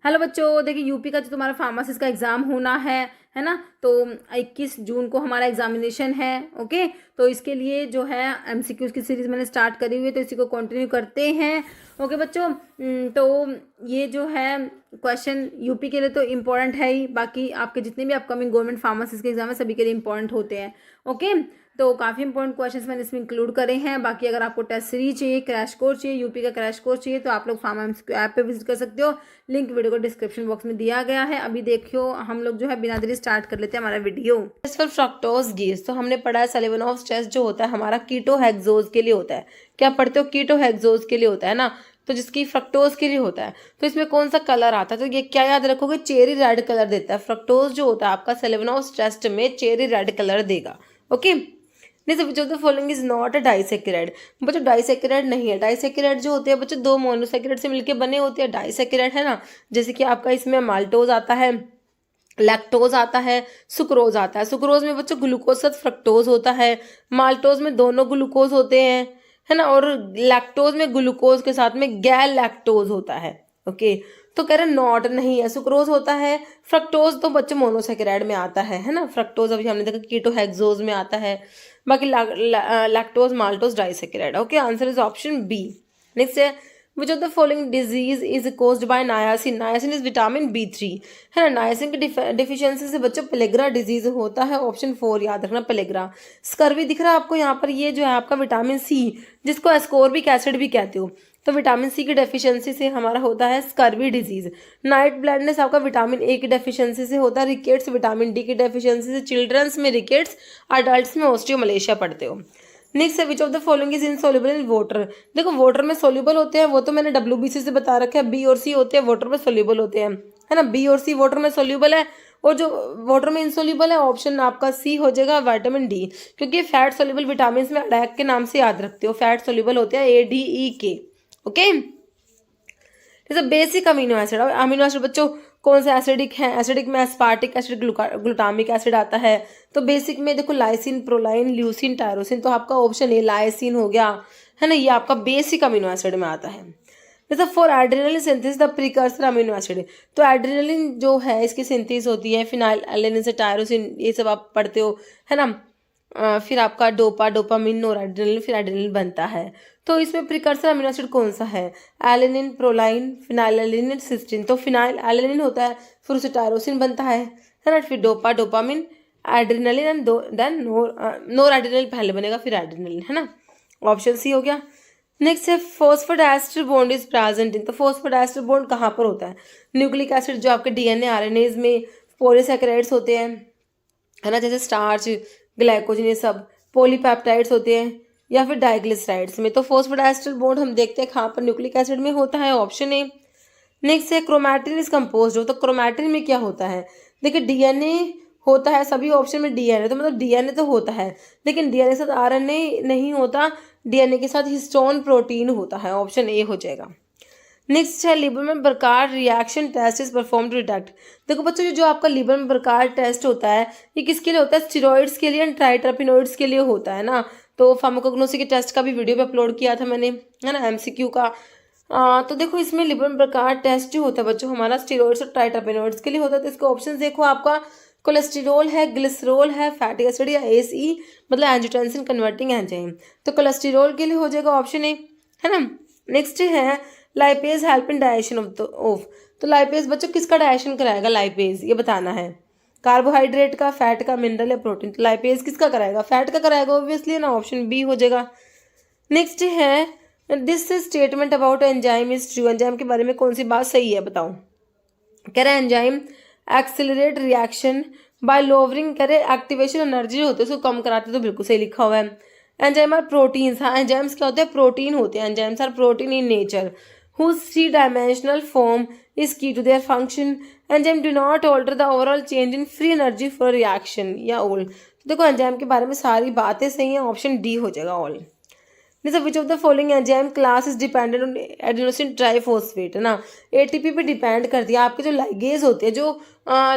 Hello बच्चों, देखिए UP का जो तुम्हारा फार्मासिस्ट का एग्ज़ाम होना है ना। तो 21 जून को हमारा एग्जामिनेशन है। ओके, तो इसके लिए जो है एमसीक्यूज की सीरीज़ मैंने स्टार्ट करी हुई है, तो इसी को कंटिन्यू करते हैं। ओके बच्चों, तो ये जो है क्वेश्चन यूपी के लिए तो इम्पोर्टेंट है ही, बाकी आपके जितने भी अपकमिंग गवर्नमेंट फार्मासिस्ट के एग्जाम है सभी के लिए इम्पोर्टेंट होते हैं। ओके, तो काफ़ी इंपॉर्टेंट क्वेश्चंस मैंने इसमें इंक्लूड करे हैं। बाकी अगर आपको टेस्ट सीरीज चाहिए, क्रैश कोर्स चाहिए, यूपी का क्रैश कोर्स चाहिए, तो आप लोग फार्मा एमसीक्यू ऐप पे विजिट कर सकते हो। लिंक वीडियो को डिस्क्रिप्शन बॉक्स में दिया गया है। अभी देखियो, हम लोग जो है बिना देरी स्टार्ट कर लेते हैं हमारा वीडियो। फॉर फ्रक्टोज गीज, तो हमने पढ़ा है सेलेवनोव्स टेस्ट जो होता है हमारा कीटोहेक्सोज के लिए होता है। क्या पढ़ते हो? कीटोहेक्सोज के लिए होता है ना, तो जिसकी फ्रक्टोज के लिए होता है। तो इसमें कौन सा कलर आता है? तो ये क्या याद रखोगे? चेरी रेड कलर देता है। फ्रक्टोज जो होता है आपका सेलेवनोव्स टेस्ट में चेरी रेड कलर देगा। ओके, नहीं, विच of the following is not a disaccharide. बच्चों डाइसेक्राइड नहीं है। डाइसेक्राइड जो होते हैं बच्चों दो मोनोसेक्राइड से मिलकर बने होते हैं डाइसेक्राइड, है ना। जैसे कि आपका इसमें माल्टोज आता है, लैक्टोज आता है, सुक्रोज आता है। सुक्रोज में बच्चों ग्लूकोज साथ फ्रक्टोज होता है, माल्टोज में दोनों ग्लूकोज होते हैं, है ना, और लैक्टोज में ग्लूकोज के साथ में गैर लैक्टोज होता है। ओके, तो कह रहे नॉट नहीं है, सुक्रोज होता है। फ्रक्टोज तो बच्चे मोनोसेकेराइड में आता है ना। फ्रक्टोज अभी हमने देखा कीटोहेक्सोज में आता है। बाकी lactose maltose disaccharide. Okay, answer is option B. Next है, which of the following disease is caused by niacin. Niacin is vitamin B3, है ना। नायासिन की डिफिशियंसी से बच्चों पेलेग्रा डिजीज होता है। ऑप्शन 4 याद रखना, पेलेग्रा। स्कर्वी दिख रहा है आपको यहाँ पर, ये जो है आपका विटामिन सी, जिसको एस्कोर्बिक एसिड भी कहते हो। तो विटामिन सी की डेफिशिएंसी से हमारा होता है स्कर्वी डिजीज। नाइट ब्लाइंडनेस आपका विटामिन ए की डेफिशिएंसी से होता है। रिकेट्स विटामिन डी की डेफिशिएंसी से। चिल्ड्रंस में रिकेट्स, अडल्ट्स में ऑस्टियोमलेशिया पढ़ते हो। नेक्स्ट है, which of the following is insoluble in water. देखो वाटर में सोल्यूबल होते हैं, वो तो मैंने WBC से बता रखा है। बी और सी होते हैं वाटर में सोल्यूबल होते हैं, है ना। बी और सी वाटर में सोल्यूबल है, और जो वाटर में इंसोल्यूबल है ऑप्शन आपका सी हो जाएगा, विटामिन डी। क्योंकि फैट सोल्यूबल विटामिन में अडैक के नाम से याद रखते हो, फैट सोल्यूबल होते हैं ADE के। ओके, जैसे basic amino acid. Amino acid बच्चों कौन सा एसिडिक है? एसिडिक में एस्पार्टिक एसिड, ग्लूटामिक एसिड आता है। तो बेसिक में देखो लाइसिन, प्रोलाइन, ल्यूसिन, टायरोसिन। तो आपका ऑप्शन ए लाइसिन हो गया, है ना। ये आपका बेसिक अमीनो एसिड में आता है। जैसे for adrenaline synthesis the precursor amino acid. तो एड्रेनलिन जो है इसकी सिंथेसिस होती है फिनाइल एलेनिन से, टायरोसिन, ये सब आप पढ़ते हो, है ना। फिर आपका डोपामिन, नोरएड्रेनलिन, फिर एड्रेनलिन बनता है। तो इसमें प्रिकर्सर अमीनो एसिड कौन सा है? Alanine, proline, phenylalanine, cysteine. तो फिनाइल एलेनिन होता है, फिर उसे टायरोसिन बनता है ना। फिर dopamine, adrenaline and then noradrenaline पहले बनेगा, फिर एड्रेनलिन, है ना। ऑप्शन सी हो गया। नेक्स्ट है, phosphodiester bond is present in. तो फॉस्फोडाइस्टर बॉन्ड कहाँ पर होता है? न्यूक्लिक एसिड जो आपके DNA RNAs में, पॉलीसैकेराइड्स होते हैं, है ना, जैसे स्टार्च, ग्लाइकोजन, ये सब पॉलीपेप्टाइड्स होते हैं, या फिर डाइग्लिसराइड्स में। तो फॉस्फोडाइस्टर बॉन्ड हम देखते हैं कहाँ पर? न्यूक्लिक एसिड में होता है, ऑप्शन ए। नेक्स्ट है, क्रोमैटिन इज कंपोज हो। तो क्रोमैटिन में क्या होता है? देखिए DNA होता है, सभी ऑप्शन में DNA, तो मतलब DNA तो होता है, लेकिन DNA के साथ RNA नहीं होता, DNA के साथ हिस्टोन प्रोटीन होता है। ऑप्शन ए हो जाएगा। नेक्स्ट है, लिवर में बरकार reaction test is perform to detect. देखो बच्चों, जो आपका लिवर में बरकार टेस्ट होता है ये किसके लिए होता है? स्टेरॉइड्स के लिए एंड ट्राइटरपिनोइड्स के लिए होता है ना। तो फार्माकोग्नोसी के टेस्ट का भी वीडियो पे अपलोड किया था मैंने, है ना, MCQ का। तो देखो इसमें लिवर में बरकार टेस्ट जो होता है बच्चों हमारा स्टेरॉइड्स और ट्राइटरपिनोइड्स के लिए होता है। तो इसके ऑप्शन देखो, आपका कोलेस्टेरोल है, ग्लिसरॉल है, फैटी एसिड या ACE, मतलब एंजियोटेंसिन कन्वर्टिंग एंजाइम। तो कोलेस्टेरोल के लिए हो जाएगा ऑप्शन ए, है ना। नेक्स्ट है, lipase help in digestion of. तो लाइपेज बच्चों किसका डाइजेशन कराएगा? लाइपेज, ये बताना है। कार्बोहाइड्रेट का, फैट का, मिनरल या प्रोटीन। तो लाइपेज किसका कराएगा? फैट का कराएगा ऑब्वियसली, ना। ऑप्शन बी हो जाएगा। नेक्स्ट है, this statement about enzyme is true. Enzyme के बारे में कौन सी बात सही है बताओ? कह रहे हैं enzyme accelerate reaction by lowering, कह रहे एक्टिवेशन एनर्जी होते हैं उसको कम कराते, तो बिल्कुल सही लिखा हुआ है। Enzyme are proteins. हाँ, एंजाइम्स क्या होते हैं? प्रोटीन होते हैं। Enzymes are protein in nature whose three-dimensional form is key to their function. Enzyme do not alter the overall change in free energy for reaction या all। तो देखो enzyme के बारे में सारी बातें सही हैं, ऑप्शन डी हो जाएगा ऑल। जैसे which of the following enzyme class is dependent on adenosine triphosphate, है ना। ATP पे डिपेंड करती है। आपके जो लाइगेज होते हैं, जो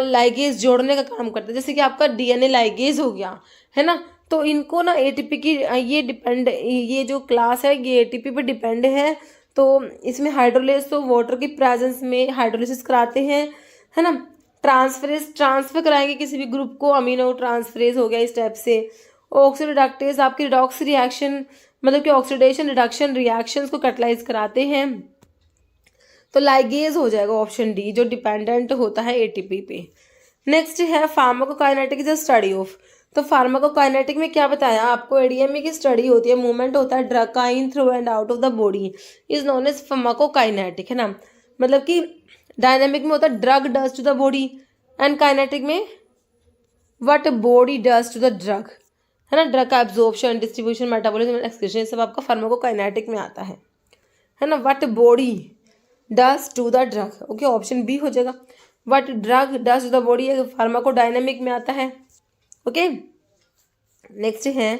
लाइगेज जोड़ने का काम करते हैं, जैसे कि आपका DNA लाइगेज हो गया, है ना। तो इनको ना ATP की ये जो क्लास है ये ATP पे डिपेंड है। तो इसमें हाइड्रोलेज तो वाटर की प्रेजेंस में हाइड्रोलिसिस कराते हैं, है ना। ट्रांसफरेज ट्रांसफर कराएंगे किसी भी ग्रुप को, अमीनो ट्रांसफरेज हो गया इस टाइप से। ऑक्सीडोडाक्टेज आपकी रिडॉक्स रिएक्शन मतलब कि ऑक्सीडेशन रिडक्शन रिएक्शंस को कैटलाइज कराते हैं। तो लाइगेज हो जाएगा ऑप्शन डी, जो डिपेंडेंट होता है एटीपी पे। नेक्स्ट है pharmacokinetic is a study of. तो फार्माकोकाइनेटिक में क्या बताया आपको, एडीएमए की स्टडी होती है, मूवमेंट होता है ड्रग का in through and out of the body is known as pharmacokinetic, है ना। मतलब कि डायनेमिक में होता है drug does to the body, and kinetic में what body does to the drug, है ना। ड्रग का एब्जॉर्प्शन, डिस्ट्रीब्यूशन, मेटाबॉलिज्म, एक्सक्रीशन सब आपका फार्माकोकाइनेटिक में आता है ना। What body does to the drug, okay option B हो जाएगा। What drug does to the body pharmacodynamic में आता है, ओके। नेक्स्ट है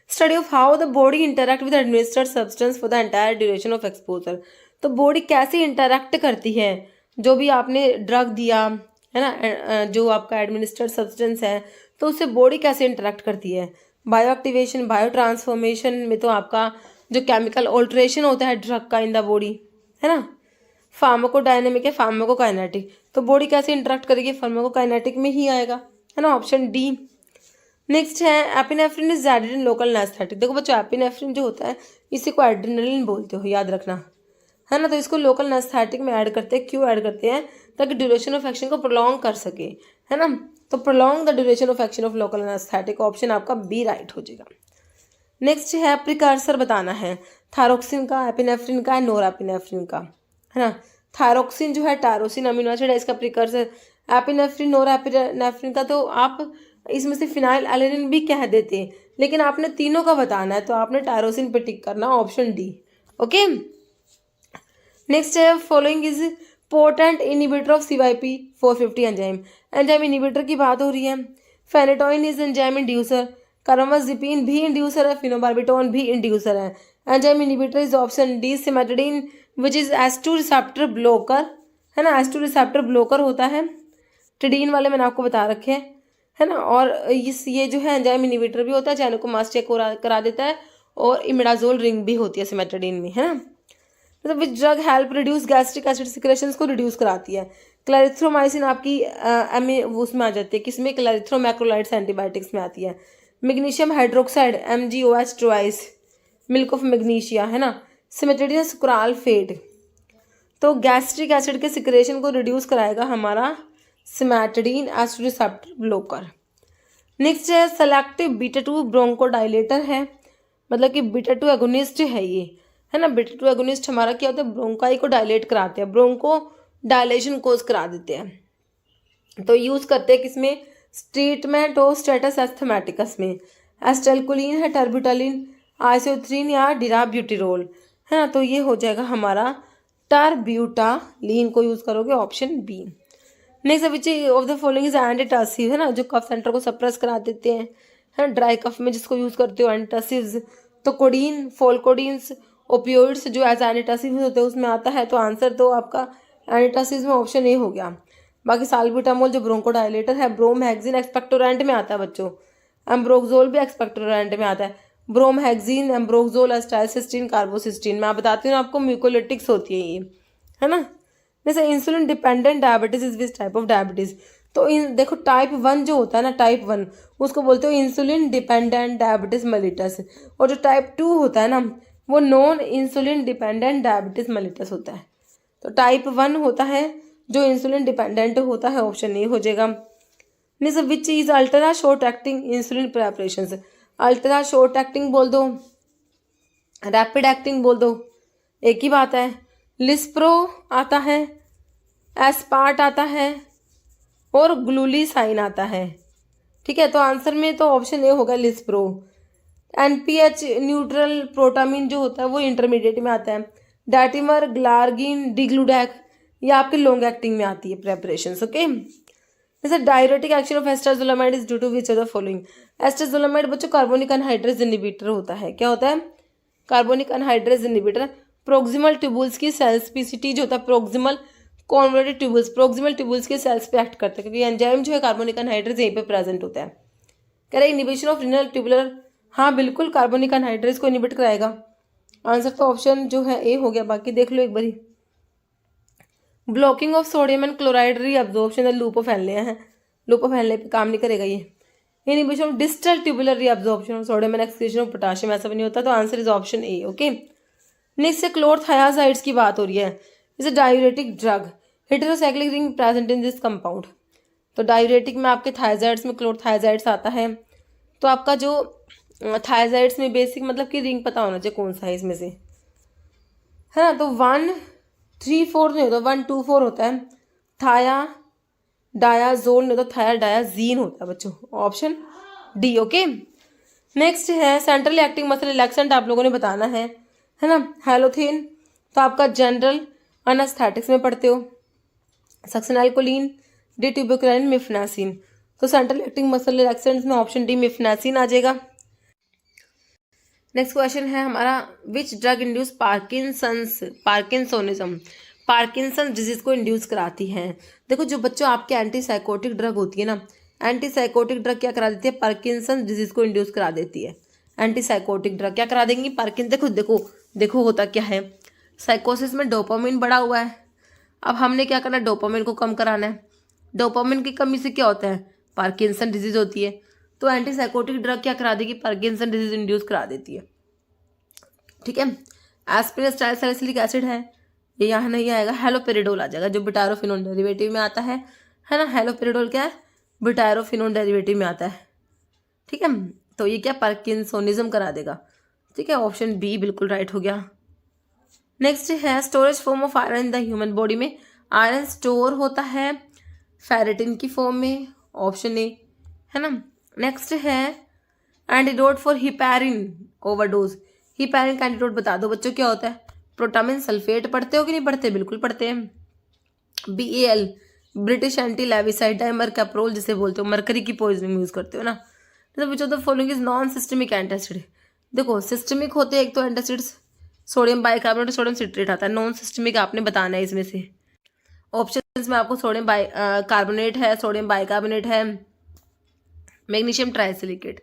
study of how the body interact with administered substance for the entire duration of exposure. तो body कैसे interact करती है, जो भी आपने ड्रग दिया है ना, जो आपका एडमिनिस्टर्ड सब्सटेंस है, तो उससे बॉडी कैसे इंटरैक्ट करती है। बायो एक्टिवेशन, बायो ट्रांसफॉर्मेशन में तो आपका जो केमिकल ऑल्ट्रेशन होता है ड्रग का इन द बॉडी, है ना। फार्माकोडायनेमिक है फार्माकोकाइनेटिक, तो बॉडी कैसे इंटरेक्ट करेगी, फार्माकोकाइनेटिक में ही आएगा, है ना, ऑप्शन डी। नेक्स्ट है epinephrine is added in local anaesthetic. देखो बच्चों एपिनेफ्रिन जो होता है इसी को एड्रेनलिन बोलते हो, याद रखना, है ना। तो इसको लोकल एनेस्थेटिक में ऐड करते हैं, क्यों ऐड करते हैं, ताकि ड्यूरेशन ऑफ एक्शन को प्रोलॉन्ग कर सके, है ना। तो prolong the duration of action of local anaesthetic, option आपका बी राइट हो जाएगा। नेक्स्ट है प्रिकर्सर बताना है थायरोक्सिन का, एपिनेफ्रिन का, नोरएपिनेफ्रिन का, है ना। थायरोक्सिन जो है टायरोसिन अमीनो एसिड है, इसका प्रिकर्सर। एपिनेफ्रिन नोरएपिनेफ्रिन का तो आप इसमें से फिनाइल एलेनिन भी कह देते हैं, लेकिन आपने तीनों का बताना है, तो आपने टायरोसिन पे टिक करना, ऑप्शन डी, ओके। नेक्स्ट है following is potent inhibitor of CYP450 enzyme. Enzyme inhibitor की बात हो रही है। फेनेटोइन इज एंजाइम इंड्यूसर, कार्बामाजिपिन भी इंड्यूसर है, फिनोबार्बिटोन भी इंड्यूसर है। Enzyme inhibitor is option D cimetidine which is S2 receptor blocker, है ना। S2 रिसेप्टर ब्लॉकर होता है, टिडीन वाले मैंने आपको बता रखे हैं, है ना। और ये जो है एंजाइम इनिबिटर भी होता है, जाइनेकोमास चेक करा देता है, और इमिडाजोल रिंग भी होती है सिमेटिडिन में, है ना। मतलब which drug help reduce gastric acid secretions को रिड्यूस कराती है। क्लैरिथ्रोमाइसिन आपकी उसमें आ जाती है, किसमें, क्लैरिथ्रोमैक्रोलाइड्स एंटीबायोटिक्स में आती है। Magnesium hydroxide MgOH twice, milk of magnesia, है ना। सिमेटिडिन सुक्रालफेट, तो गैस्ट्रिक एसिड के सिक्रेशन को रिड्यूस कराएगा हमारा cimetidine S receptor blocker. Next है सेलेक्टिव बीटा-2 ब्रोंकोडाइलेटर है, मतलब कि बीटा-2 एगोनिस्ट है ये, है ना। बीटा-2 एगोनिस्ट हमारा क्या होता है, ब्रोंकाई को डायलेट कराते हैं, ब्रोंको डायलेशन कोज करा देते हैं। तो यूज़ करते हैं किसमें, ट्रीटमेंट ऑफ स्टेटस एस्थमेटिकस में। एस्टेल्कोलिन है, टर्ब्यूटालिन, आइसोथ्रीन या डिराब्यूटिरोल, है ना। तो ये हो जाएगा हमारा टर्ब्यूटालिन को यूज़ करोगे, option B. Next which of the following is antitussive, है ना, जो कफ सेंटर को सप्रेस करा देते हैं, है ना, ड्राई कफ में जिसको यूज़ करते हो एंटीटसिव्स। तो कोडीन, फोलकोडीन्स, ओपियोइड्स जो एज एंटीटसिव होते हैं उसमें आता है, तो आंसर तो आपका एंटीटसिव में ऑप्शन ए हो गया। बाकी साल्ब्यूटामोल जो ब्रोंकोडायलेटर है, ब्रोमहेक्सिन एक्सपेक्टोरेंट में आता है बच्चों, एम्ब्रोक्सोल भी एक्सपेक्टोरेंट में आता है। ब्रोमहेक्सिन, एम्ब्रोक्सोल, एस्टाइलसिस्टीन, कार्बोसिस्टीन, मैं बताती हूँ आपको म्यूकोलिटिक्स होती है ये, है ना। जैसे insulin dependent diabetes is which type of diabetes. तो देखो टाइप 1 जो होता है ना, टाइप 1 उसको बोलते हो इंसुलिन डिपेंडेंट डायबिटीज मेलिटस, और जो टाइप 2 होता है ना वो non insulin dependent diabetes mellitus होता है। तो टाइप 1 होता है जो इंसुलिन डिपेंडेंट होता है, ऑप्शन ए हो जाएगा। Means which is ultra short acting insulin preparations. Ultra short acting बोल दो, रैपिड एक्टिंग बोल दो, एक ही बात है। लिस्प्रो आता है, एस्पार्ट आता है, और ग्लूलीसाइन आता है, ठीक है। तो आंसर में तो ऑप्शन ए होगा लिस्प्रो। NPH न्यूट्रल प्रोटामिन जो होता है वो इंटरमीडिएट में आता है। डाटिमर, ग्लार्गिन, डिग्लूडैक ये आपके लॉन्ग एक्टिंग में आती है प्रेपरेशंस, ओके। जैसे diuretic action of acetazolamide is due to which of the following. Acetazolamide बच्चों कार्बोनिक अनहाइड्रेज इनहिबिटर होता है, क्या होता है, carbonic anhydrase inhibitor. Proximal tubules की सेल्स पीसीटी जो होता है, proximal convoluted tubules, proximal tubules के सेल्स पे एक्ट करता है, क्योंकि एंजाइम जो है कार्बोनिक अनहाइड्रेज यहीं पे प्रेजेंट होता है। कह रहे इनिबिशन ऑफ रिनल ट्यूबुलर, हाँ बिल्कुल कार्बोनिक अनहाइड्रेज को इनिबिट कराएगा। आंसर तो ऑप्शन जो है ए हो गया, बाकी देख लो एक बारी। Blocking of sodium and chloride reabsorption loop of Henle है, लूप ऑफ हेनले पे काम नहीं करेगा ये। Inhibition of distal tubular reabsorption of sodium and excretion of potassium, ऐसा भी नहीं होता, तो answer is option A. Okay, next से क्लोरथायाजाइड्स की बात हो रही है। Is a diuretic drug, heterocyclic ring present in this compound. तो डायूरेटिक में आपके थायजाइड्स में क्लोरथायाजाइड्स आता है, तो आपका जो थायजाइड्स में बेसिक मतलब कि रिंग पता होना चाहिए कौन सा है इसमें से, है ना। तो 1 3 4 नहीं होता, 1 2 4 होता है। थाया डायाजोल नहीं होता, थाया डायाजीन होता है बच्चों, ऑप्शन डी। ओके, नेक्स्ट है सेंट्रल एक्टिंग मसल रिलैक्सेंट, आप लोगों ने बताना है ना। हैलोथेन तो आपका जनरल अनस्थेटिक्स में पढ़ते हो। सक्सेनाइलकोलिन, डिट्यूबोक्राइन, मिफनासिन, तो सेंट्रल एक्टिंग मसल रिलैक्सेंट्स में ऑप्शन डी मिफनासिन आ जाएगा। नेक्स्ट क्वेश्चन है हमारा, which drug induce parkinsonism, Parkinson disease को इंड्यूस कराती है। देखो जो बच्चों आपके एंटीसाइकोटिक ड्रग होती है ना, एंटीसाइकोटिक ड्रग क्या करा देती है, पार्किंसन डिजीज को इंड्यूस करा देती है। एंटीसाइकोटिक ड्रग क्या करा देंगी, पार्किन। देखो देखो देखो होता क्या है, साइकोसिस में डोपामिन बढ़ा हुआ है, अब हमने क्या करना है, डोपामिन को कम कराना है। डोपामिन की कमी से क्या होता है, पार्किंसन डिजीज होती है। तो एंटीसाइकोटिक ड्रग क्या करा देगी, पार्किंसन डिजीज इंड्यूस करा देती है। ठीक है, एस्पिरिन स्टाइल सैलिसिलिक एसिड है, ये यहाँ नहीं आएगा। हेलोपेरिडोल आ जाएगा जो बुटायरोफिनोन डेरिवेटिव में आता है ना। हेलोपेरिडोल क्या है, बुटायरोफिनोन डेरिवेटिव में आता है। ठीक है, तो ये क्या पार्किंसोनिज्म करा देगा। ठीक है, ऑप्शन बी बिल्कुल राइट हो गया। नेक्स्ट है storage form of iron in the human body में, आयरन स्टोर होता है फेरेटिन की फॉर्म में, ऑप्शन ए, है ना। नेक्स्ट है antidote for heparin overdose, heparin का एंटीडोट बता दो बच्चों क्या होता है, प्रोटामिन सल्फेट। पढ़ते हो कि नहीं पढ़ते, बिल्कुल पढ़ते हैं। BAL ब्रिटिश एंटी लेविसाइड डाइमरकैप्रोल जिसे बोलते हो, मरकरी की पॉइजनिंग यूज करते हो ना। तो विच of the following is non systemic antacid. देखो सिस्टमिक होते हैं एक तो antacids, sodium bicarbonate, sodium citrate आता है। नॉन सिस्टमिक आपने बताना है इसमें से। ऑप्शंस में आपको सोडियम कार्बोनेट है, सोडियम बाइकार्बोनेट है, मैग्नीशियम ट्राइसिलिकेट।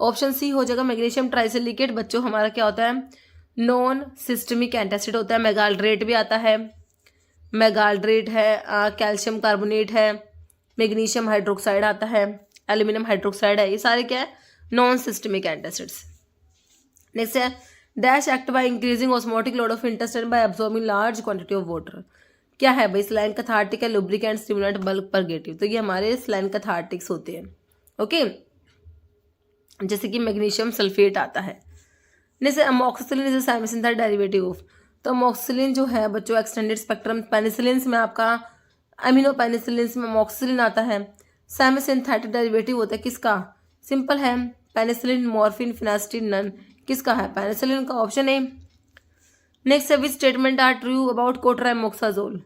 ऑप्शन सी हो जाएगा मैग्नीशियम ट्राइसिलिकेट। बच्चों हमारा क्या होता है, नॉन सिस्टमिक एंटासिड होता है। मेगाल्ड्रेट भी आता है, मेगाल्ड्रेट है, कैल्शियम कार्बोनेट है, मैग्नीशियम हाइड्रोक्साइड आता है, एल्यूमिनियम हाइड्रोक्साइड है, ये सारे क्या है, नॉन सिस्टमिक एंटासिड्स। नेक्स्ट है dash act by increasing osmotic load of intestine bye absorbing large quantity of water. क्या है भाई, स्लाइन कैथार्टिक है, लुब्रिकेंट, स्टिमुलेंट, बल्क परगेटिव। तो ये हमारे स्लाइन कैथार्टिक्स होते हैं। ओके, जैसे कि मैग्नीशियम सल्फेट आता है। जैसे अमोक्सिसिलिन इज साइमोसिंथेटिक डेरिवेटिव ऑफ, तो अमोक्सिसिलिन जो है बच्चों एक्सटेंडेड स्पेक्ट्रम पेनिसिलिन में आपका अमीनो पेनिसिलिन में अमोक्सिसिलिन आता है। साइमोसिंथेटिक डेरिवेटिव होता है किसका, सिंपल है, पेनिसिलिन, मॉर्फिन, फिनास्टिन, नन। किसका है, पेनिसिलिन का, ऑप्शन ए। नेक्स्ट है which statement are true about cotrimoxazole.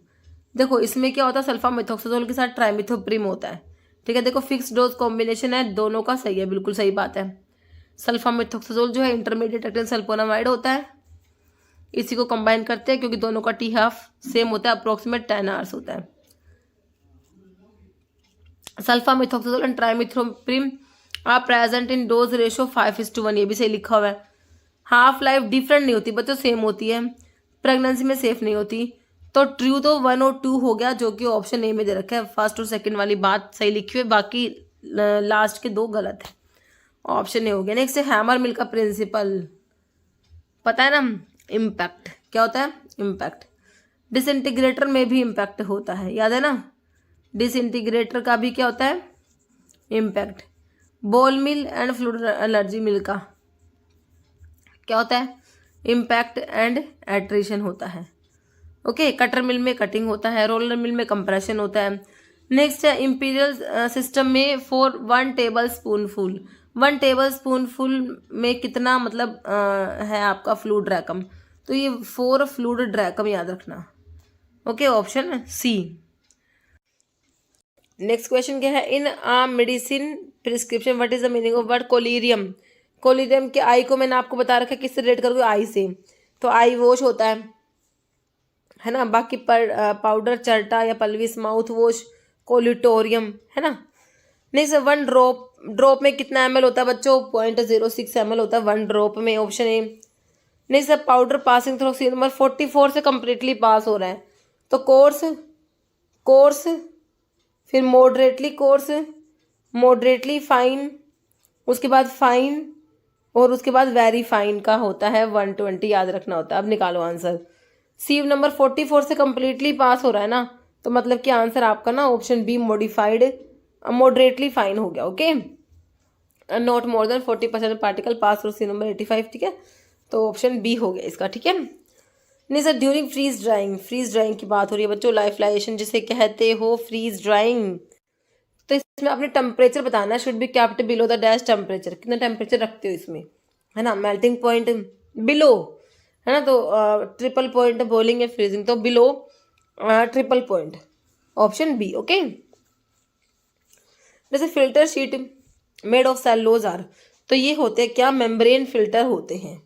देखो इसमें क्या होता है, सल्फा मिथोक्साजोल के साथ ट्राइमिथोप्रिम होता है। ठीक है, देखो फिक्स डोज कॉम्बिनेशन है, दोनों का सही है, बिल्कुल सही बात है। सल्फा मिथोक्साजोल जो है इंटरमीडिएट एक्टिंग सल्फोनामाइड होता है, इसी को कंबाइन करते हैं क्योंकि दोनों का T हाफ सेम होता है, अप्रोक्सीमेट 10 आवर्स होता है। Sulfamethoxazole and trimethoprim are present in dose ratio 5:1, ये भी सही लिखा हुआ है। हाफ लाइफ डिफरेंट नहीं होती बच्चों, सेम होती है। प्रेगनेंसी में सेफ नहीं होती, तो ट्रू तो 1 और 2 हो गया, जो कि ऑप्शन ए में दे रखा है। फर्स्ट और सेकंड वाली बात सही लिखी हुई है, बाकी लास्ट के 2 गलत है, ऑप्शन ए हो गया। नेक्स्ट है हैमर मिल का प्रिंसिपल, पता है ना, इम्पैक्ट। क्या होता है, इम्पैक्ट। डिसइंटीग्रेटर में भी इम्पैक्ट होता है, याद है ना, डिसइंटीग्रेटर का भी क्या होता है, impact. Ball mill and fluid energy mill का क्या होता है, इम्पैक्ट एंड एट्रिशन होता है। ओके, कटर मिल में कटिंग होता है, रोलर मिल में कंप्रेशन होता है। नेक्स्ट है इंपीरियल सिस्टम में 1 टेबल स्पूनफुल, 1 टेबल स्पूनफुल में कितना मतलब है आपका फ्लूइड ड्रैकम, तो ये 4 फ्लूइड ड्रैकम याद रखना। Okay, option C. Next question क्या है, in a medicine prescription what is the meaning of word collyrium. Collyrium के आई को मैंने आपको बता रखा है किससे रिलेट करोगे, आई से, तो आई वॉश होता है ना। बाकी पाउडर, चर्टा या पल्विस, माउथ वॉश, कोलिटोरियम, है ना। नेक्स्ट 1 ड्रॉप में कितना ml होता है बच्चों, 0.06 ml होता है 1 ड्रॉप में, ऑप्शन ए। नहीं sir, powder passing through sieve number 44 से कम्प्लीटली पास हो रहा है। तो कोर्स, फिर मॉडरेटली फाइन, उसके बाद फाइन, और उसके बाद वेरी फाइन का होता है 120, याद रखना होता है। अब निकालो आंसर। सी नंबर 44 से कम्प्लीटली पास हो रहा है ना, तो मतलब कि आंसर आपका ना option B modified moderately fine हो गया। Okay, not more than 40% particle pass through sieve number 85। ठीक है, तो ऑप्शन बी हो गया इसका। ठीक है, नहीं सर, ड्यूरिंग फ्रीज ड्राइंग की बात हो रही है बच्चों, लाइफलाइजेशन जिसे कहते हो, फ्रीज ड्राइंग। तो इसमें आपने टेम्परेचर बताना है, should be kept below the dash temperature, कितना टेम्परेचर रखते हो इसमें, है ना। मेल्टिंग पॉइंट बिलो, है ना, तो ट्रिपल पॉइंट बॉइलिंग या फ्रीजिंग, तो below triple point, option B. Okay, जैसे filter sheet made of cellulose are, तो ये होते हैं क्या, मेम्ब्रेन फिल्टर होते हैं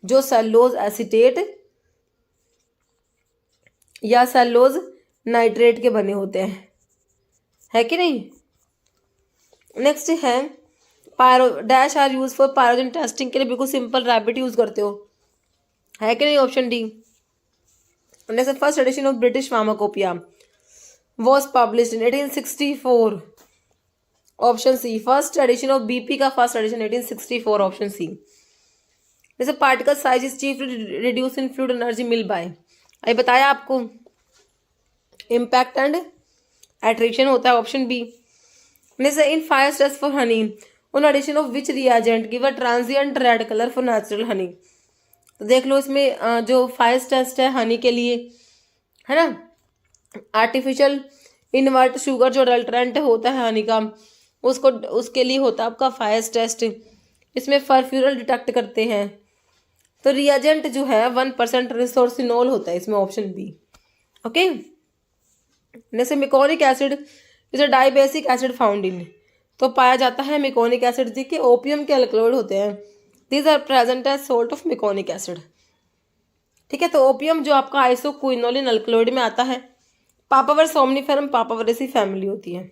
जो सेलुलोज एसीटेट या सेलुलोज नाइट्रेट के बने होते हैं, है कि नहीं। नेक्स्ट है pyro dash are use for pyrogen testing के लिए, बिल्कुल सिंपल रैबिट यूज करते हो, है कि नहीं, option D. Next, first edition of British pharmacopoeia was published in 1864, option C. First edition of BP का फर्स्ट एडिशन 1864, ऑप्शन सी। जैसे particle size is chief reduce in fluid energy mill by, अभी बताया आपको, impact and attraction होता है, option B. जैसे in fire test for honey on addition of which reagent give a transient red colour for natural honey, तो देख लो इसमें जो फायर टेस्ट है हनी के लिए, है ना, आर्टिफिशियल इनवर्ट शुगर जो अडल्ट्रेंट होता है हनी का, उसके लिए होता है आपका फायर टेस्ट। इसमें फर्फ्यूरल डिटेक्ट करते हैं, तो रिएजेंट जो है 1% रिसोर्सिनोल होता है इसमें, ऑप्शन बी। ओके, जैसे meconic acid is a dibasic acid found in, तो पाया जाता है मिकोनिक एसिड जी के ओपियम के अल्कलॉइड होते हैं, these are present as salt of meconic acid. ठीक है, तो ओपियम जो आपका आइसोक्विनोलिन अल्कलॉइड में आता है, पापावर सोमनिफेरम पापावरेसी फैमिली होती है।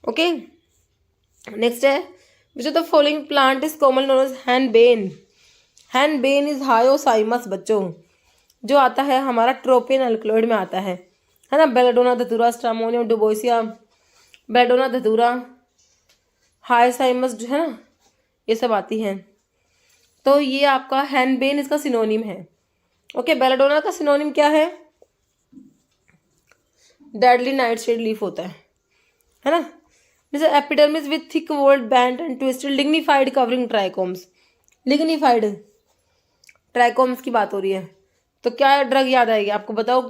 ओके, नेक्स्ट है which of the following plant is common known as henbane, henbane is hyoscyamus बच्चों, जो आता है हमारा ट्रोपियन अल्कलॉइड में आता है ना, बेलाडोना धतूरा स्ट्रामोनियम डुबोसिया, बेलाडोना धतूरा हायोसाइमस जो है ना, ये सब आती हैं, तो ये आपका हैनबेन इसका सिनोनिम है। ओके, बेलाडोना का सिनोनिम क्या है, डेडली नाइटशेड लीफ होता है ना। जैसे epidermis with thick walled band and twisted lignified covering trichomes, lignified trichomes की बात हो रही है, तो क्या ड्रग याद आएगी आपको, बताओ।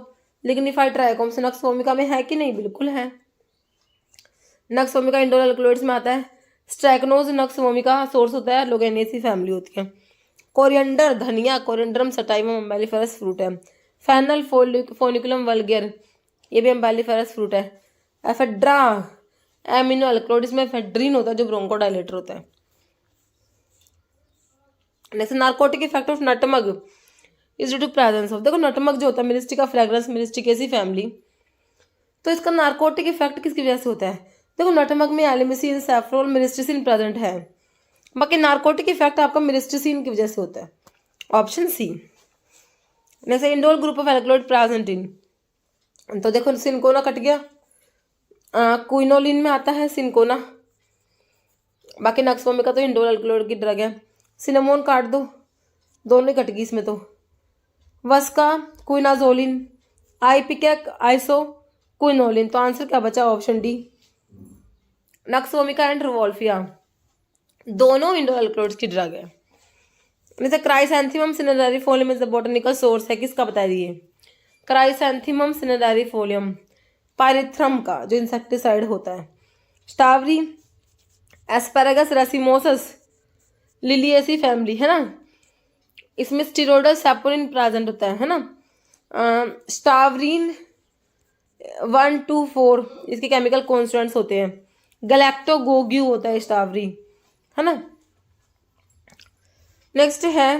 लिग्निफाइड ट्राइकोम्स नक्स वोमिका में है कि नहीं, बिल्कुल है, नक्स वोमिका इंडोल अल्कलॉइड्स में आता है। स्ट्रैकनोज नक्स वोमिका सोर्स होता है, लोगेनेसी फैमिली होती है। कोरिएंडर धनिया, कोरिएंडरम सटाइवम अम्बेलिफेरस फ्रूट है। फैनल फोनिकुलम वल्गर, ये भी अम्बेलिफेरस फ्रूट है। एफेड्रा एमिनो अल्कलॉइड, इसमें एफेड्रीन होता है जो ब्रोंकोडायलेटर होता है। जैसे narcotic effect of nutmeg is due to presence of, देखो नटमग जो होता है मिरिस्टिका फ्रेग्रेंस मिरिस्टिकेसी फैमिली, तो इसका नार्कोटिक इफेक्ट किसकी वजह से होता है, देखो नटमग में एलिमिसिन सैफ्रोल मिरिस्टिसिन प्रेजेंट है, बाकी नार्कोटिक इफेक्ट आपका मिरिस्टिसिन की वजह से होता है, ऑप्शन सी। जैसे indole group of alkaloid present in, तो देखो सिनकोना कट गया, क्विनोलिन में आता है सिनकोना, बाकी नक्सवोमिका तो इंडोल अल्कलॉइड की ड्रग है। सिनेमोन काट दो, दोनों कट गई इसमें, तो वस्का क्विनाजोलिन, आइपिकेक आइसो क्विनोलिन, तो आंसर क्या बचा, option D. Nux vomica and rauwolfia दोनों इंडोल अल्कलॉइड्स की ड्रग है। जैसे chrysanthemum cinerariifolium is the botanical source है, किसका बता दिए, क्राइसैंथेमम सिनेरेरिफोलियम पायरिथ्रम का जो इंसेक्टिसाइड होता है। स्टावरी एस्पेरागस रेसिमोसस लिलिएसी फैमिली है ना, इसमें स्टीरोडल सैपोनिन प्रेजेंट होता है ना। स्टावरीन 1 2 4 इसके केमिकल कॉन्स्टेंट्स होते हैं। गैलेक्टोगोग्यू होता है स्टावरी, है ना। नेक्स्ट है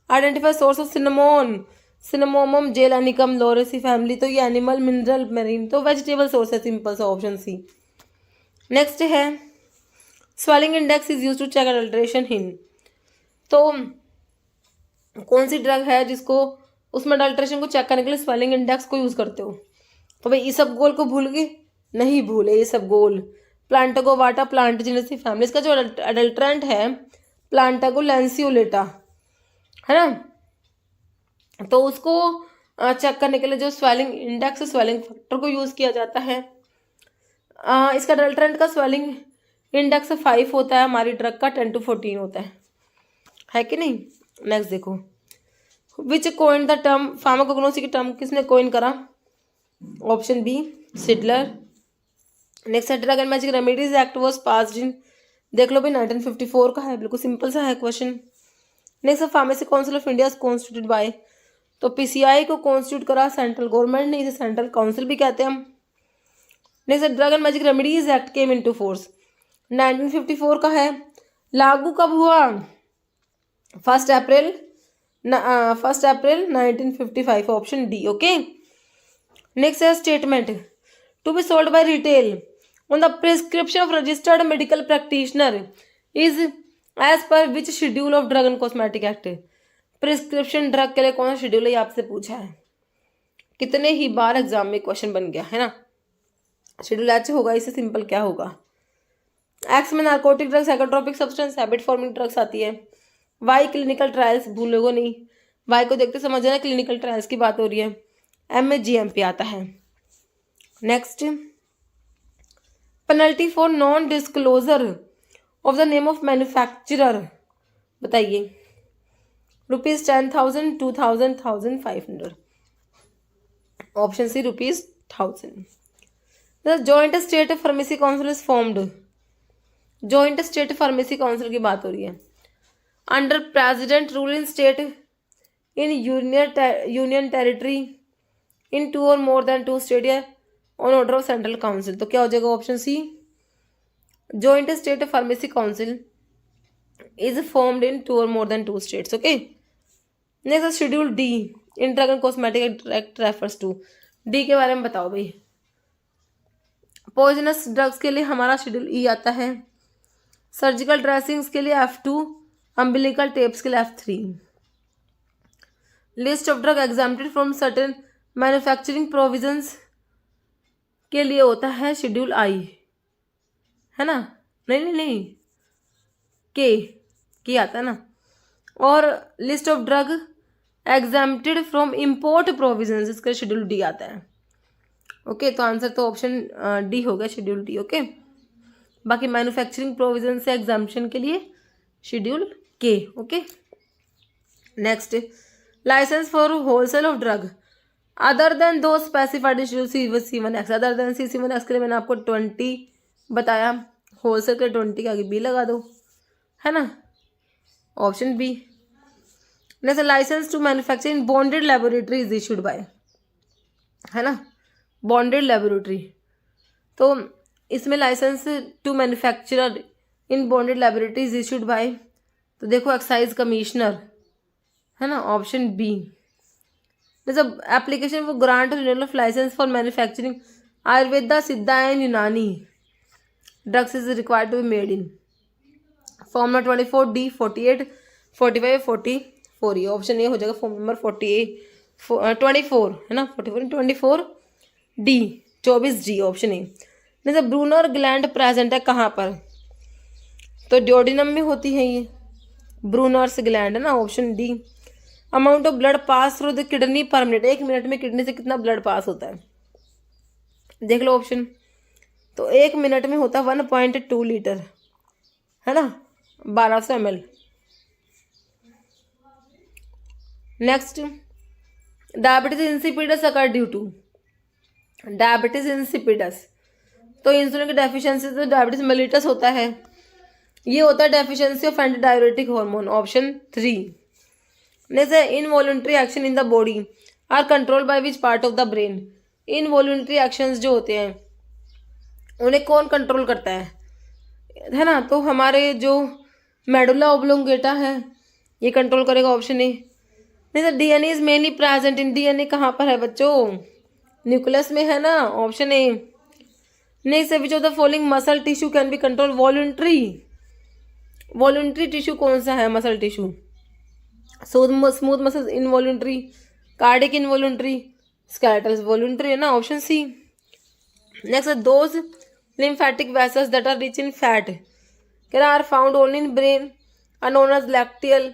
identify source of cinnamon, cinnamomum zeylanicum lauraceae family, तो ये एनिमल मिनरल मेरीन, तो वेजिटेबल सोर्स है, सिंपल सा ऑप्शन सी। नेक्स्ट है swelling index is use to check adulteration in, तो कौन सी ड्रग है जिसको उसमें अडल्ट्रेशन को चेक करने के लिए स्वेलिंग इंडेक्स को यूज़ करते हो? तो भाई इसबगोल को भूल गए? नहीं भूले इसबगोल। प्लांटागोवाटा प्लांट जीनस की फैमिली, इसका जो अडल्ट्रेंट है प्लांटागो लैंसियोलेटा, है ना। तो उसको चेक करने के लिए जो स्वेलिंग इंडेक्स स्वेलिंग फैक्टर को यूज़ किया जाता है। इसका अडल्ट्रेंट का स्वेलिंग इंडेक्स 5 होता है, हमारी ड्रग का 10 to 14 होता है कि नहीं। नेक्स्ट देखो, which coin the term pharmacognosy की टर्म किसने कोइन करा? Option B Seydler. नेक्स्ट है drug and magic remedies act was passed in, देख लो भाई 1954 का है, बिल्कुल सिंपल सा है क्वेश्चन। नेक्स्ट है pharmacy council of India constituted by, तो पीसीआई को कॉन्स्टिट्यूट करा सेंट्रल गवर्नमेंट ने, इसे सेंट्रल काउंसिल भी कहते हैं हम। नेक्स्ट है drug and magic remedies act came into force, 1954 का है। लागू कब हुआ? 1 April 1955, option D. Okay. Next है statement to be sold by retail on the prescription of registered medical practitioner is as per which schedule of drug and cosmetic act. Prescription drug के लिए कौन सा शेड्यूल है, आपसे पूछा है। कितने ही बार एग्जाम में क्वेश्चन बन गया है ना। शेड्यूल एच होगा, इससे सिंपल क्या होगा। एक्स में narcotic drug, psychotropic substance, habit forming drugs आती है। वाई क्लिनिकल ट्रायल्स, भूलोगो नहीं, वाई को देखते समझ ना क्लिनिकल ट्रायल्स की बात हो रही है। एम में जीएमपी आता है। Next, penalty for non disclosure of the name of manufacturer, बताइए। ₹10,000, 2,000, 1,500, option C ₹1,000। The joint state pharmacy council is formed, joint state pharmacy council की बात हो रही है। Under president rule in state in union territory in 2 or more than 2 state या on order of central council, तो क्या हो जाएगा option C. Joint state pharmacy council is formed in 2 or more than 2 states. Okay. Next schedule D in drug and cosmetic act refers to, D के बारे में बताओ भाई। पॉइजनस ड्रग्स के लिए हमारा शेड्यूल ई आता है। सर्जिकल ड्रेसिंग्स के लिए F2, अम्बिलिकल टेप्स के लिए F3। List of drug exempted from certain manufacturing provisions के लिए होता है शेड्यूल आई, है ना। नहीं के आता है ना। और list of drug exempted from import provisions, इसका शेड्यूल डी आता है। ओके, तो आंसर तो ऑप्शन डी हो गया, शेड्यूल डी। ओके। बाकी मैन्युफैक्चरिंग प्रोविजन से एग्जाम्पशन के लिए schedule K. Okay. Next, license for wholesale of drug other than those specified in schedule C1X, other than C1X के लिए मैंने आपको 20 बताया, होलसेल के 20 के आगे बी लगा दो, है ना, option B. Next, licence to manufacture in bonded laboratory is issued by, है ना, बॉन्डेड लेबोरेटरी। तो इसमें licence to manufacturer in bonded laboratory is issued by, तो देखो एक्साइज कमिश्नर, है ना, ऑप्शन बी। जब application for grant renewal of licence for manufacturing Ayurveda Siddha and Unani drugs is required to be made in form number 24D, 48, 45, 44, ये option A हो जाएगा form number 24, है ना, 24D, 24G, ऑप्शन ए। जैसे Brunner gland present है कहाँ पर, तो ड्योडिनम में होती है ये ब्रूनर्स ग्लैंड, है ना, option D. Amount of blood pass through the kidney पर मिनट, 1 मिनट में किडनी से कितना ब्लड पास होता है, देख लो ऑप्शन। तो 1 मिनट में होता है 1.2 लीटर, है ना, 1200 ml। Next, diabetes insipidus occur due to, diabetes insipidus, तो इंसुलिन की डेफिशिएंसी से डायबिटीज मेलिटस होता है, ये होता है deficiency of anti diuretic hormone, option 3। Next है involuntary action in the body are control by which part of the brain, involuntary actions जो होते हैं उन्हें कौन कंट्रोल करता है ना, तो हमारे जो मेडुला ओब्लोंगेटा है ये कंट्रोल करेगा, ऑप्शन ए। नहीं sir, DNA is mainly present in, DNA कहाँ पर है बच्चों, न्यूक्लियस में, है ना, option A. Next, which of the following muscle tissue can be control voluntary, voluntary tissue कौन सा है muscle tissue, smooth muscles involuntary, cardiac involuntary, skeletal voluntary है ना, ऑप्शन सी। नेक्स्ट है those lymphatic vessels that are rich in fat are found only in brain are known as lacteal,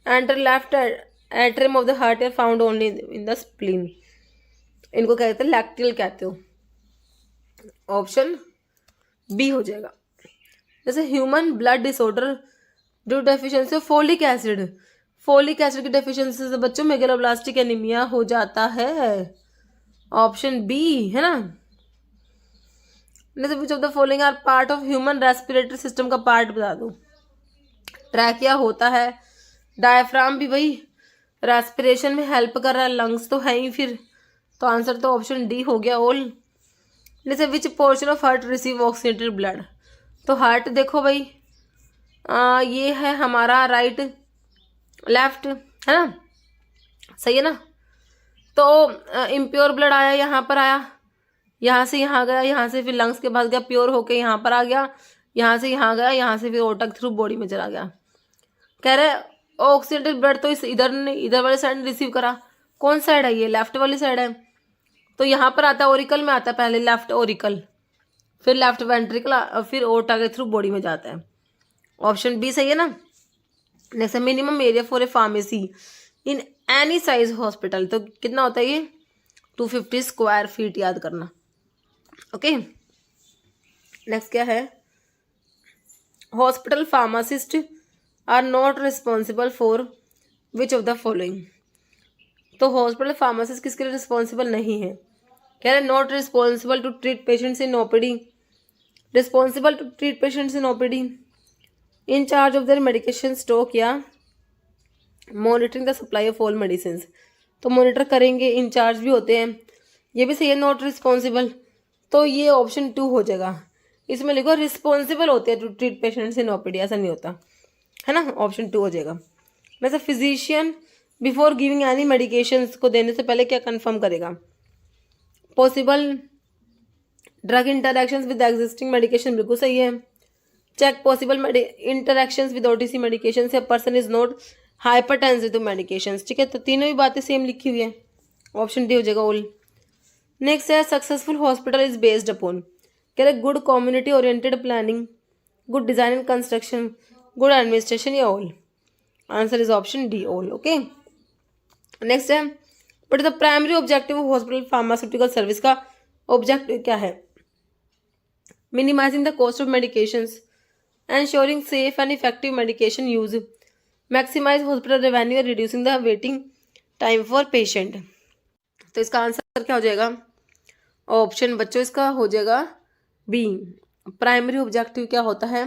and left atrium of the heart are found only in the spleen. इनको कहते हैं lacteal कहते हो, option B हो जाएगा। जैसे human blood disorder due deficiency of folic acid, folic acid की deficiency से बच्चों मेगालोब्लास्टिक एनीमिया हो जाता है, ऑप्शन बी है ना। Which of the following are part of human respiratory system का पार्ट बता दो। ट्रैकिया होता है, डायफ्राम भी भाई रेस्पिरेशन में हेल्प कर रहा है, लंग्स तो है ही फिर, तो आंसर तो ऑप्शन डी हो गया ऑल। जैसे which portion of heart receive oxygenated blood, तो हार्ट देखो भाई ये है हमारा राइट लेफ्ट है ना, सही है ना। तो इम्प्योर ब्लड आया यहाँ पर आया, यहाँ से यहाँ गया, यहाँ से फिर लंग्स के पास गया, प्योर होके यहाँ पर आ गया, यहाँ से यहाँ गया, यहाँ से फिर ओटक थ्रू बॉडी में चला गया। कह रहे ऑक्सीडेटेड ब्लड तो इस इधर वाले साइड रिसीव करा, कौन साइड है ये, लेफ्ट वाली साइड है, तो यहाँ पर आता है ओरिकल में आता है पहले लेफ्ट ओरिकल, फिर लेफ्ट वेंट्रिकल, फिर ओटा के थ्रू बॉडी में जाता है, ऑप्शन बी सही है ना। Next minimum area for a pharmacy in any size hospital, तो कितना होता है ये 250 स्क्वायर फीट, याद करना। ओके नेक्स्ट क्या है, hospital pharmacist are not responsible for which of the following, तो हॉस्पिटल फार्मासिस्ट किसके लिए रिस्पॉन्सिबल नहीं है, कह रहे not responsible to treat patients in OPD, responsible to treat patients in OPD, in charge of their medication stock या monitoring the supply of all medicine, तो monitor करेंगे, इंचार्ज भी होते हैं, ये भी सही है नॉट रिस्पॉन्सिबल, तो ये ऑप्शन 2 हो जाएगा। इसमें लिखो रिस्पॉन्सिबल होते हैं to treat patients in OPD, ऐसा नहीं होता है ना, ऑप्शन 2 हो जाएगा। वैसे physician before giving any medication को देने से पहले क्या कंफर्म करेगा, possible drug interactions with existing medication, बिल्कुल सही है। Check possible interactions with OTC medication से person is not hypertensive to medication, ठीक है, तो तीनों ही बातें सेम लिखी हुई है, ऑप्शन डी हो जाएगा ऑल। नेक्स्ट है successful hospital is based upon, कह रहे good community oriented planning, good design and construction, good administration या all, answer is option D all. Okay next है but the primary objective of hospital pharmaceutical service का objective क्या है, minimizing the cost of medications, ensuring safe and effective medication use, maximize hospital revenue और reducing the waiting time for patient, तो इसका answer क्या हो जाएगा, ऑप्शन बच्चों इसका हो जाएगा बी, प्राइमरी ऑब्जेक्टिव क्या होता है,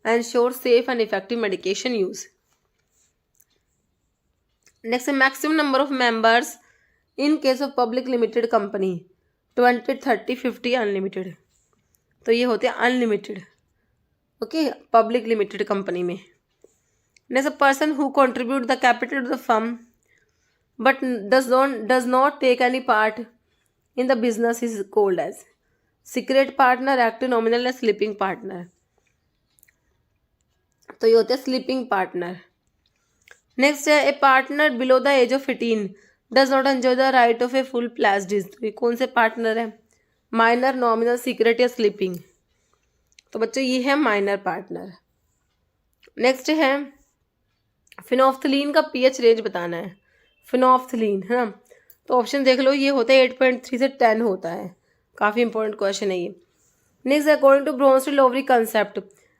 ensure safe and effective medication use. Next maximum number of members in case of public limited company 20, 30, 50 unlimited, तो ये होते हैं unlimited, okay public limited company में। Next person who contribute the capital to the firm but does not take any part in the business is called as secret partner, active nominal या sleeping partner, तो ये होते हैं sleeping partner। Next है a partner below the age of 18 does not enjoy the right of a full fledged, तो ये कौन से पार्टनर है, माइनर, नॉमिनल, सीक्रेट या स्लीपिंग, तो बच्चों ये है माइनर पार्टनर। नेक्स्ट है फिनोफ्थलीन का पीएच रेंज बताना है, फिनोफ्थलीन है ना, तो ऑप्शन देख लो, ये होता है 8.3 से 10 होता है, काफ़ी इंपॉर्टेंट क्वेश्चन है ये। Next according to Bronsted Lowry concept,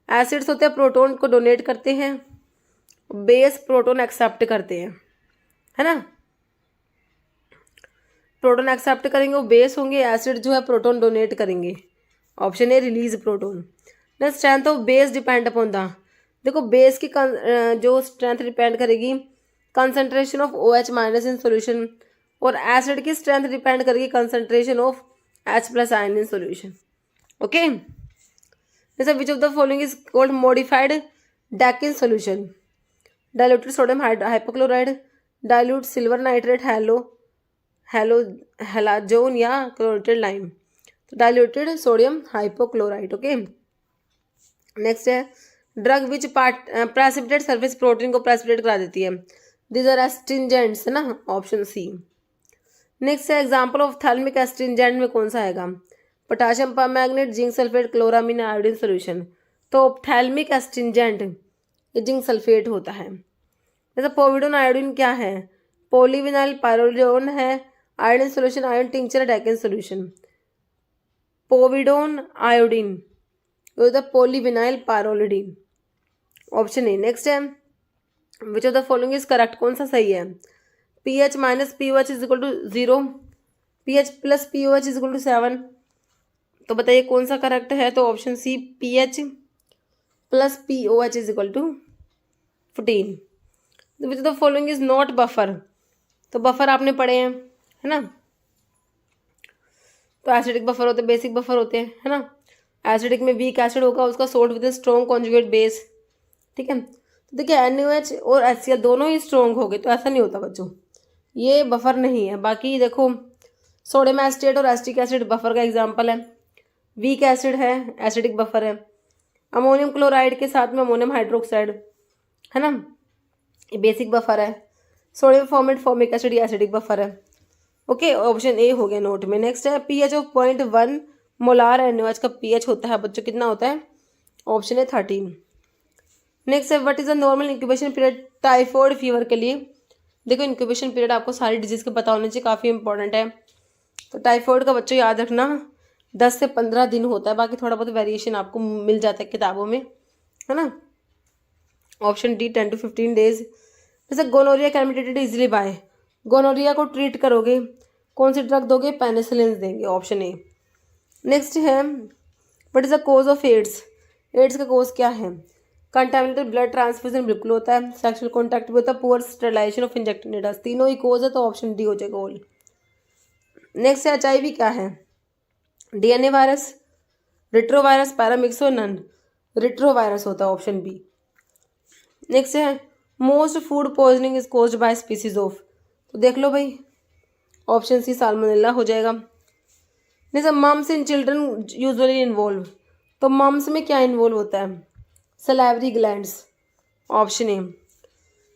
acids होते हैं प्रोटोन को डोनेट करते हैं, बेस प्रोटोन एक्सेप्ट करते हैं, है ना, प्रोटोन एक्सेप्ट करेंगे वो बेस होंगे, एसिड जो है प्रोटोन डोनेट करेंगे, option A release proton. Next strength of base depend upon the, देखो बेस की जो स्ट्रेंथ डिपेंड करेगी concentration of OH minus in solution, और एसिड की स्ट्रेंथ डिपेंड करेगी concentration of H+ ion in solution, okay. जैसे which of the following is called modified Dakin solution, diluted sodium hypochloride, dilute silver nitrate, halazone या chlorinated lime, तो diluted sodium hypochloride, okay. Next है drug which precipitate surface protein को precipitate करा देती है, these are astringents है ना, option C. Next है एग्जाम्पल ऑफ थैल्मिक एस्ट्रिंजेंट में कौन सा आएगा? Potassium permanganate, zinc sulphate, chloramine, iodine solution. तो थैल्मिक एस्ट्रिंजेंट ये जिंक सल्फेट होता है। जैसे पोविडोन आयोडीन क्या है? पॉलीविनाइल पायरोलिडोन है, iodine solution, iodine tincture, dicaine solution. Povidone iodine होता है polyvinyl pyrrolidine, option A. Next है which of the following is correct, कौन सा सही है? pH minus POH is equal to 0, pH plus POH is equal to 7। तो बताइए कौन सा करेक्ट है? तो option C pH plus POH is equal to 14। Which of the following is not buffer, तो बफर आपने पढ़े हैं है ना, तो एसिडिक बफर होते हैं, बेसिक बफर होते हैं है ना। एसिडिक में वीक एसिड होगा, उसका salt with strong conjugate base, ठीक है। तो देखिए NaOH और HCl दोनों ही स्ट्रॉन्ग हो गए, तो ऐसा नहीं होता बच्चों, ये बफर नहीं है। बाकी देखो सोडियम एसिटेट और एसिटिक एसिड बफर का एग्जाम्पल है, वीक एसिड है, एसिडिक बफर है। अमोनियम क्लोराइड के साथ में अमोनियम हाइड्रोक्साइड है ना, ये बेसिक बफर है। सोडियम फॉर्मेट फॉर्मिक एसिड, ये एसिडिक बफर है। ओके, ऑप्शन ए हो गया नोट में। नेक्स्ट है pH ऑफ 0.1 मोलार NaOH का pH होता है बच्चों कितना होता है? ऑप्शन है 13। नेक्स्ट है what is the normal incubation period typhoid fever के लिए? देखो इंक्यूबेशन पीरियड आपको सारी डिजीज के पता होने चाहिए, काफ़ी इंपॉर्टेंट है। तो टाइफॉइड का बच्चों याद रखना 10 से 15 दिन होता है, बाकी थोड़ा बहुत वेरिएशन आपको मिल जाता है किताबों में है ना। Option D 10 to 15 days. जैसे gonorrhoea can be treated easily by, gonorrhoea को ट्रीट करोगे कौन सी ड्रग दोगे? पेनिसिलिन देंगे, ऑप्शन ए। नेक्स्ट है what is the cause of AIDS, AIDS का कोज क्या है? कंटामिनेटेड ब्लड ट्रांसफ्यूजन बिल्कुल होता है, सेक्सुअल कॉन्टैक्ट भी होता है, poor sterilisation of injected needles, तीनों ही कोज है, तो ऑप्शन डी हो जाएगा ऑल। नेक्स्ट है HIV क्या है? DNA virus, retrovirus, paramyxo, none, retrovirus होता है, ऑप्शन बी। नेक्स्ट है most food poisoning is caused by species of, तो देख लो भाई ऑप्शन सी साल्मोनेला हो जाएगा। Next mumps in children usually involve, तो मम्स में क्या इन्वॉल्व होता है? Salivary glands, option A.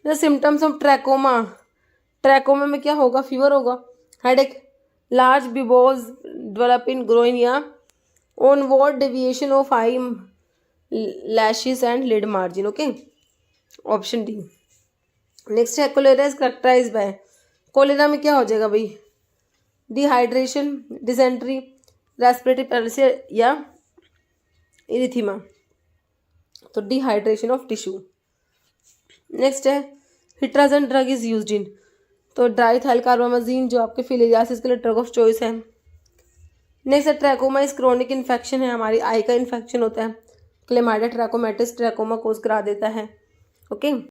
The symptoms of trachoma, trachoma में क्या होगा? फीवर होगा, headache, large buboes develop in groin या onward deviation of eye lashes and lid margin, okay, option D. Next है cholera is characterised by, cholera में क्या हो जाएगा भाई? डिहाइड्रेशन, डिसेंट्री, रेस्पिरेटरी पैरालिसिस या इरिथीमा, तो डिहाइड्रेशन ऑफ टिश्यू। नेक्स्ट है हिट्राजन ड्रग इज यूज्ड इन, तो डाइथाइल कार्बामाजीन जो आपके फिलियासिस के लिए ड्रग ऑफ चॉइस है। नेक्स्ट है ट्रैकोमा इज क्रोनिक इन्फेक्शन है, हमारी आई का इन्फेक्शन होता है, क्लेमाइडिया ट्रैकोमेटिस ट्रैकोमा कोज करा देता है, ओके।